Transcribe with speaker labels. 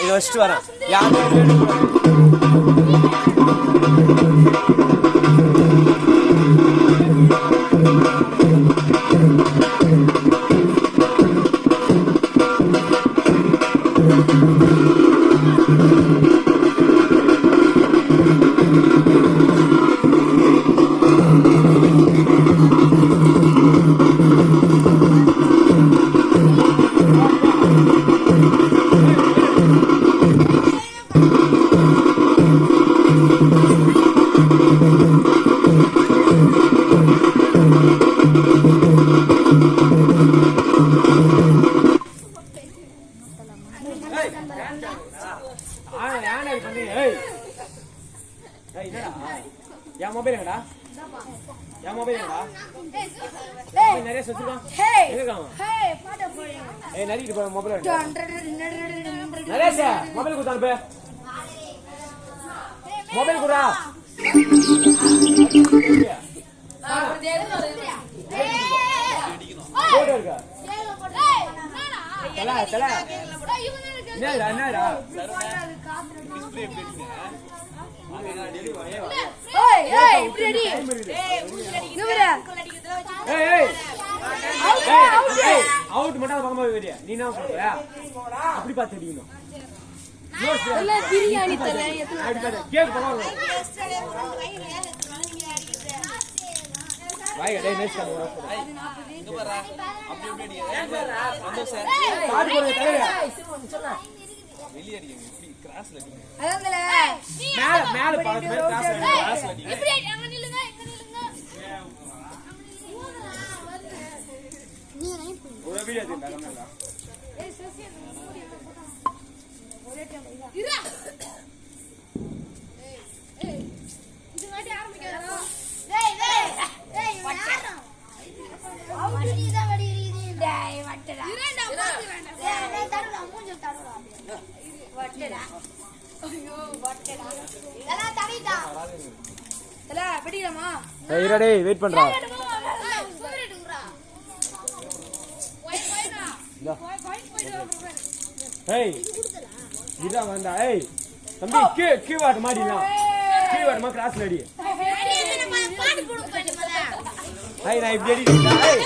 Speaker 1: இதை வச்சுட்டு வரேன். என் மொபைல் எங்கடா? என் மொபைல் எங்கடா? நிறைய சுத்திருக்கான். நரிக்கிட்டு போற மொபைல் நரேஷ் மொபைல் கொடுத்தானுப்ப. மொபைல் கொடுறா. போட்டோ இருக்கா? தல தல என்னடா என்னடா டிஸ்ப்ளே எப்படி இருக்கு? அவுட் மட்டும் பக்கமா போய் நீ என்ன சொல்ற? அப்படி பார்த்து அடிக்கணும். பிரியாணி கேக் பண்ணுவாங்க. வாய் டேய் நெக்ஸ்ட் கவர் இங்க பாரு. அப்படி எப்படி அடிங்க? சந்தோஷம். பாடி போடுங்க தலையா. வெளிய அடிங்க. இப்படி கிராஸ்ல அடிங்க. அதங்கல மேல பாருங்க கிராஸ்ல அடிங்க. இப்படி அங்க நில்லுங்க இங்க நில்லுங்க. நீ நை போடு. ஒரு வீடியோ எடுங்க மேல. ஏய் சசி ஒரே டைம் இரா. ஏய் இது வாடி ஆரம்பிக்காதடா. டேய் டேய் டேய் யாரா? அவுட் நீ தான் வடி இது. டேய் வட்டடா. இரண்டா பாத்து வேண்டாம். டேய் தடுடா மூஞ்ச தடுடா. வட்டடா. ஐயோ வட்டடா. எல்லாம் தடிடா. தல வெடிறமா? ஏய் இரா டேய் வெயிட் பண்றா. சூரேடுங்கடா. போய்டா. ஏய் இதா வந்தா. ஏய் தம்பி கீவாட் மாடினா. கீவாட் மா கிராஸ்ல அடி. பாட்டு போடு பாட்டு மல. ஐ நான் இப்படி அடிடா. ஏய்